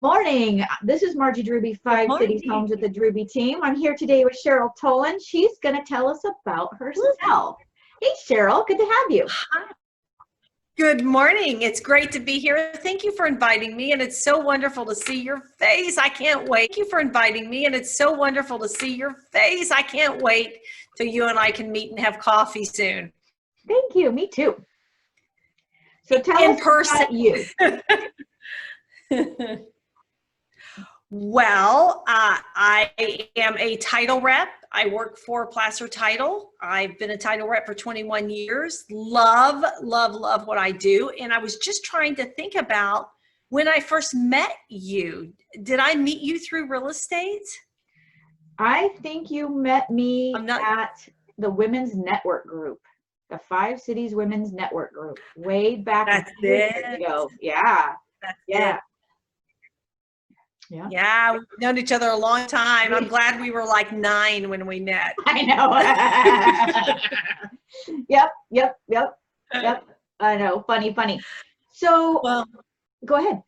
Morning. This is Margie Drube, Good Five Cities morning. Homes with the Drube team. I'm here today with Cheryl Tolan. She's going to tell us about herself. Hey, Cheryl, good to have you. Hi. Good morning. It's great to be here. Thank you for inviting me, and it's so wonderful to see your face. I can't wait. Thank you for inviting me, and it's so wonderful to see your face. I can't wait till you and I can meet and have coffee soon. Thank you. Me too. So tell In us person. about you. Well, I am a title rep. I work for Placer Title. I've been a title rep for 21 years. Love, love, love what I do. And I was just trying to think about when I first met you. Did I meet you through real estate? I think you met me I'm not. at the Women's Network Group, the Five Cities Women's Network Group, way back That's years it. ago. Yeah. That's Yeah. it. Yeah. Yeah, we've known each other a long time. I'm glad we were like 9 when we met. I know. Yep. I know. Funny. So Well, go ahead.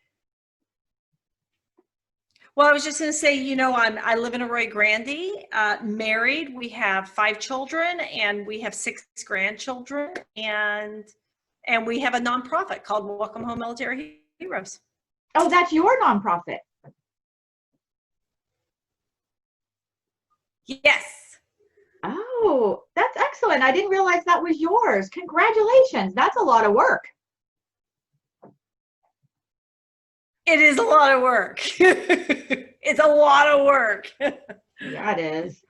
I was just going to say, I live in Arroyo Grande, married. We have 5 children and we have 6 grandchildren, and we have a nonprofit called Welcome Home Military Heroes. Oh, that's your nonprofit. Yes. Oh, that's excellent. I didn't realize that was yours. Congratulations. That's a lot of work. It is a lot of work. It's a lot of work. Yeah, it is.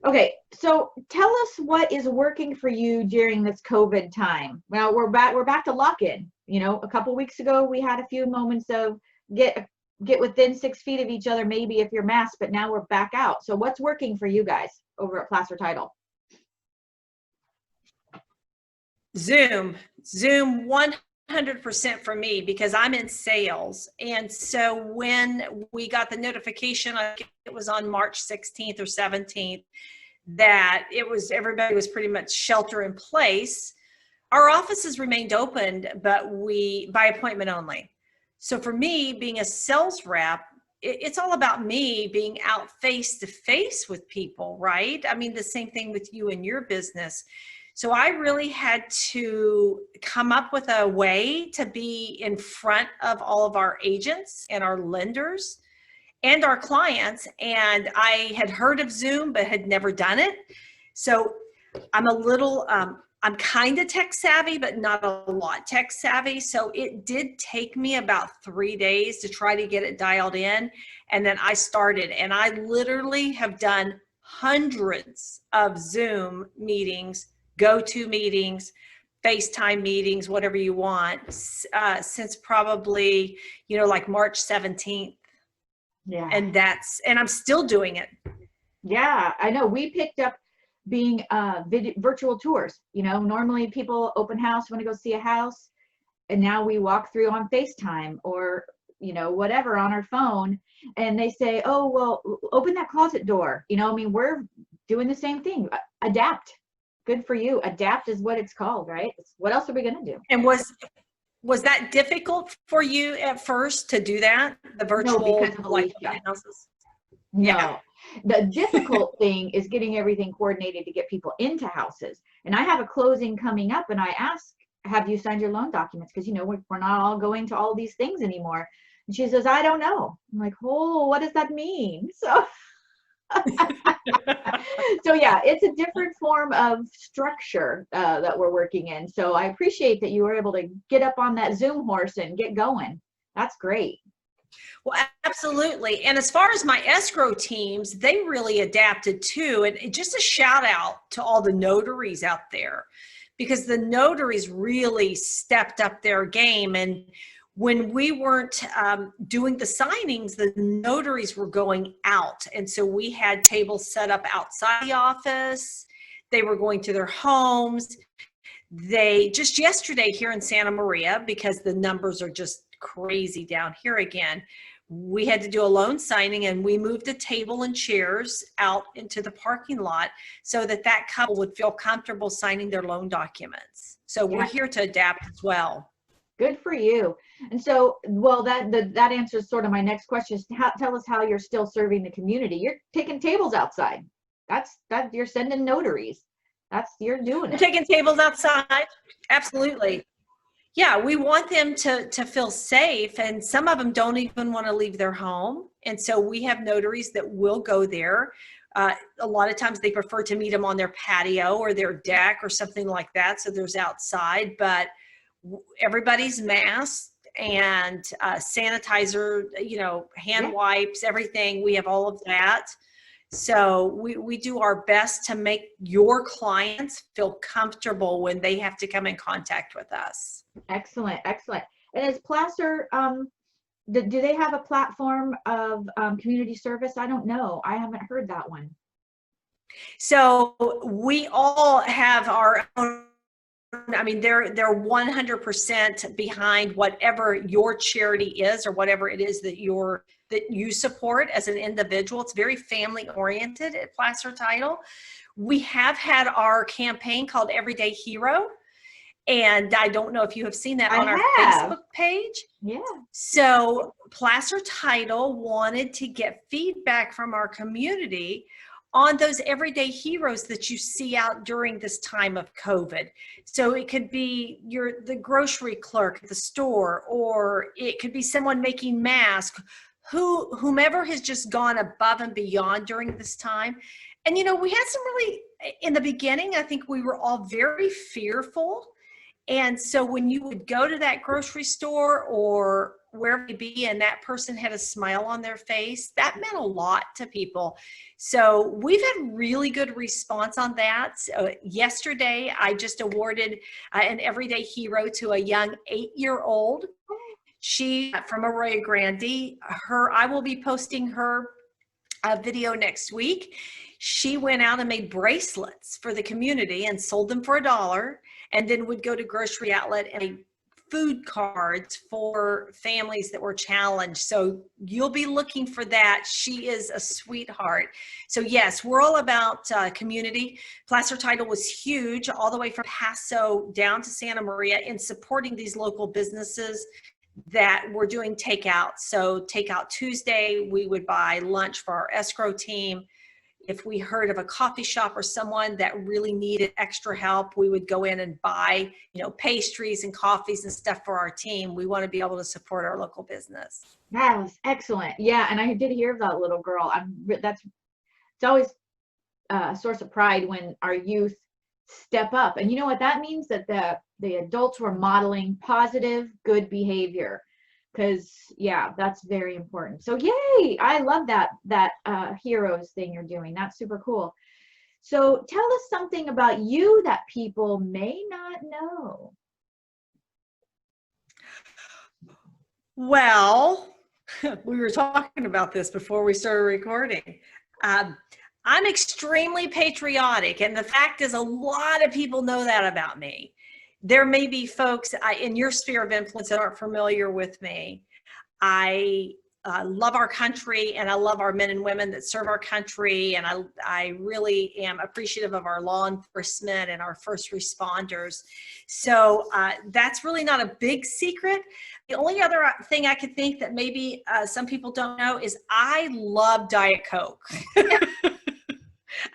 Okay, so tell us what is working for you during this COVID time. Well, we're back to lock-in. A couple weeks ago we had a few moments of get within 6 feet of each other, maybe if you're masked, but now we're back out. So what's working for you guys over at Placer Title? Zoom 100% for me, because I'm in sales. And so when we got the notification, I think it was on March 16th or 17th, that everybody was pretty much shelter in place. Our offices remained open, but by appointment only. So for me, being a sales rep, it's all about me being out face to face with people, right? I mean, the same thing with you and your business. So I really had to come up with a way to be in front of all of our agents and our lenders and our clients. And I had heard of Zoom, but had never done it. So I'm I'm kind of tech savvy, but not a lot tech savvy. So it did take me about 3 days to try to get it dialed in. And then I started, and I literally have done hundreds of Zoom meetings, go-to meetings, FaceTime meetings, whatever you want, since probably, like March 17th. Yeah. And I'm still doing it. Yeah, I know. We picked up being virtual tours. Normally people open house, want to go see a house, and now we walk through on FaceTime or whatever on our phone, and they say, oh, well, open that closet door. We're doing the same thing. Adapt. Good for you. Adapt is what it's called, right? What else are we going to do? And was that difficult for you at first to do that? The virtual, No, because of Alicia. houses? No. Yeah. The difficult thing is getting everything coordinated to get people into houses. And I have a closing coming up, and I ask, have you signed your loan documents? Because we're not all going to all these things anymore. And she says, I don't know. I'm like, oh, what does that mean? So so yeah, it's a different form of structure that we're working in. So I appreciate that you were able to get up on that Zoom horse and get going. That's great. Well, absolutely. And as far as my escrow teams, they really adapted too. And just a shout out to all the notaries out there, because the notaries really stepped up their game. And when we weren't doing the signings, the notaries were going out. And so we had tables set up outside the office. They were going to their homes. They just yesterday here in Santa Maria, because the numbers are just crazy down here again, we had to do a loan signing, and we moved a table and chairs out into the parking lot so that couple would feel comfortable signing their loan documents. So we're here to adapt as well. Good for you. And so, well, that answers sort of my next question. Is tell us how you're still serving the community. You're taking tables outside. That you're sending notaries. You're doing We're it. taking tables outside. Absolutely. Yeah, we want them to feel safe, and some of them don't even want to leave their home. And so we have notaries that will go there. A lot of times they prefer to meet them on their patio or their deck or something like that. So there's outside, but everybody's masked and sanitizer, hand wipes, everything. We have all of that. So we do our best to make your clients feel comfortable when they have to come in contact with us. Excellent, excellent. And is Placer, do they have a platform of community service? I don't know. I haven't heard that one. So we all have our own. I mean, they're 100% behind whatever your charity is or whatever it is that you support as an individual. It's very family oriented at Placer Title. We have had our campaign called Everyday Hero. And I don't know if you have seen that on our Facebook page. Yeah. So Placer Title wanted to get feedback from our community on those everyday heroes that you see out during this time of COVID. So it could be the grocery clerk at the store, or it could be someone making masks, whomever has just gone above and beyond during this time. And, we had some really, in the beginning, I think we were all very fearful. And so when you would go to that grocery store or wherever it be, and that person had a smile on their face, that meant a lot to people. So we've had really good response on that. Yesterday, I just awarded an everyday hero to a young 8-year-old. She, from Arroyo Grande, I will be posting her video next week. She went out and made bracelets for the community and sold them for $1, and then would go to grocery outlet and made food cards for families that were challenged. So you'll be looking for that. She is a sweetheart. So yes, we're all about community. Placer Title was huge, all the way from Paso down to Santa Maria, in supporting these local businesses that were doing takeout. So Takeout Tuesday, we would buy lunch for our escrow team. If we heard of a coffee shop or someone that really needed extra help, we would go in and buy, pastries and coffees and stuff for our team. We want to be able to support our local business. That was excellent. Yeah, and I did hear of that little girl. It's always a source of pride when our youth step up. And you know what that means? That the adults were modeling positive, good behavior. Because that's very important. So yay, I love that heroes thing you're doing. That's super cool. So tell us something about you that people may not know. Well, we were talking about this before we started recording. I'm extremely patriotic, and the fact is, a lot of people know that about me. There may be folks in your sphere of influence that aren't familiar with me. I love our country, and I love our men and women that serve our country, and I really am appreciative of our law enforcement and our first responders. So that's really not a big secret. The only other thing I could think that maybe some people don't know is I love Diet Coke.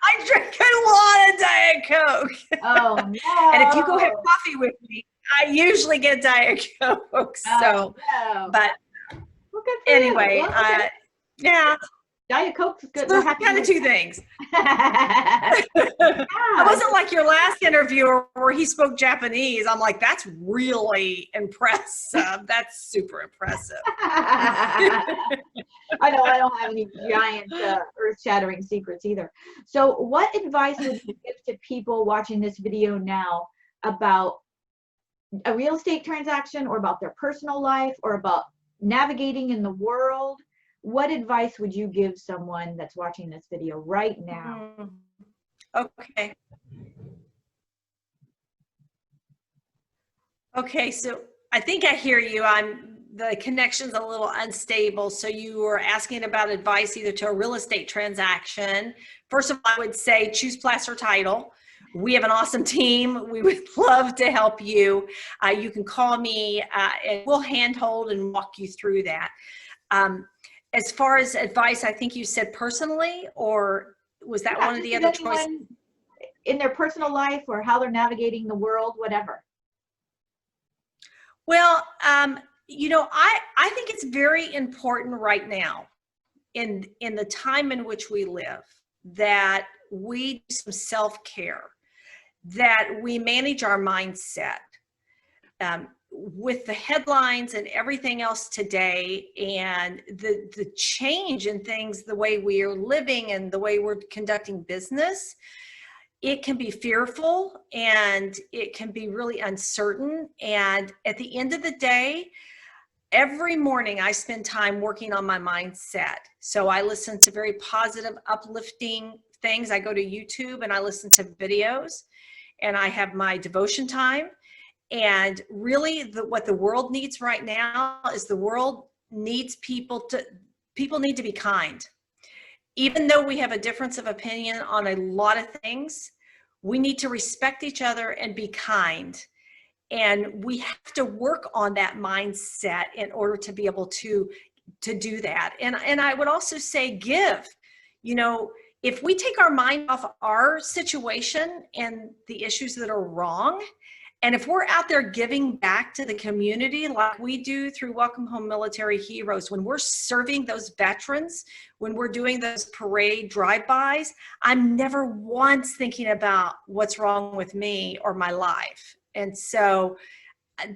I drink a lot of Diet Coke. Oh, no. And if you go have coffee with me, I usually get Diet Coke. So, no. But anyway, yeah. Diet Coke's good. So kind of two things. I wasn't like your last interviewer where he spoke Japanese. I'm like, that's really impressive. That's super impressive. I know I don't have any giant earth-shattering secrets either. So what advice would you give to people watching this video now about a real estate transaction, or about their personal life, or about navigating in the world? What advice would you give someone that's watching this video right now? Okay. Okay, so I think I hear you. The connection's a little unstable. So you were asking about advice either to a real estate transaction. First of all, I would say choose Placer Title. We have an awesome team. We would love to help you. You can call me and we'll handhold and walk you through that. As far as advice, I think you said personally, or was that one of the other choices? In their personal life or how they're navigating the world, whatever. Well, you know, I think it's very important right now in the time in which we live that we do some self-care, that we manage our mindset. With the headlines and everything else today and the change in things, the way we are living and the way we're conducting business, it can be fearful and it can be really uncertain. And at the end of the day, every morning I spend time working on my mindset. So I listen to very positive, uplifting things. I go to YouTube and I listen to videos, and I have my devotion time. And really what the world needs right now is the world needs people need to be kind. Even though we have a difference of opinion on a lot of things, we need to respect each other and be kind. And we have to work on that mindset in order to be able to do that. And I would also say give, you know, if we take our mind off our situation and the issues that are wrong, and if we're out there giving back to the community like we do through Welcome Home Military Heroes, when we're serving those veterans, when we're doing those parade drive-bys, I'm never once thinking about what's wrong with me or my life. And so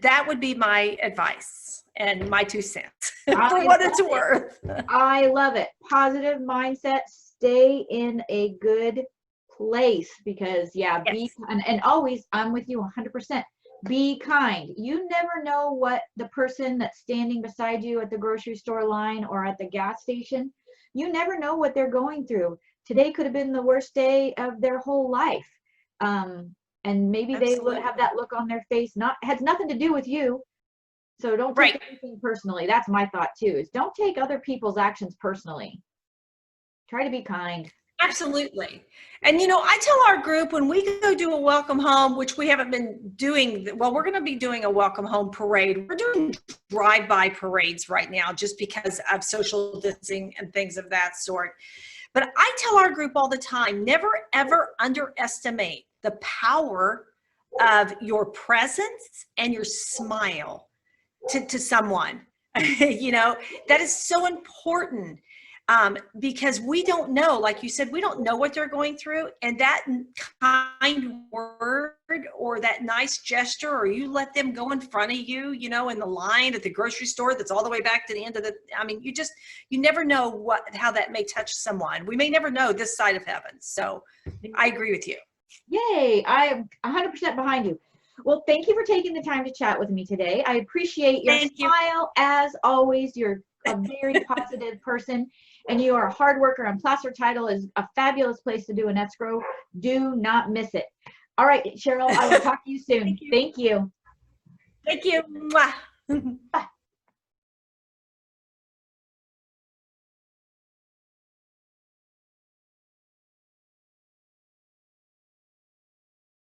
that would be my advice and my 2 cents for what it's worth. I love it. Positive mindset. Stay in a good place, because Yes. and always, I'm with you 100%. Be kind. You never know what the person that's standing beside you at the grocery store line or at the gas station, you never know what they're going through. Today could have been the worst day of their whole life. And maybe Absolutely. they would have that look on their face. Has nothing to do with you. So don't take anything personally. That's my thought too, is don't take other people's actions personally. Try to be kind. Absolutely. And, you know, I tell our group when we go do a welcome home, which we haven't been doing, well, we're going to be doing a welcome home parade. We're doing drive-by parades right now just because of social distancing and things of that sort. But I tell our group all the time, never, ever underestimate the power of your presence and your smile to someone. You know, that is so important. Because we don't know, like you said, we don't know what they're going through, and that kind word or that nice gesture, or you let them go in front of you, you know, in the line at the grocery store that's all the way back to the end of I mean, you never know how that may touch someone. We may never know this side of heaven. So I agree with you. Yay. I am 100% behind you. Well, thank you for taking the time to chat with me today. I appreciate your smile. As always, you're a very positive person, and you are a hard worker, and Placer Title is a fabulous place to do an escrow. Do not miss it. All right, Cheryl, I will talk to you soon. Thank you. Thank you. Mwah. Bye.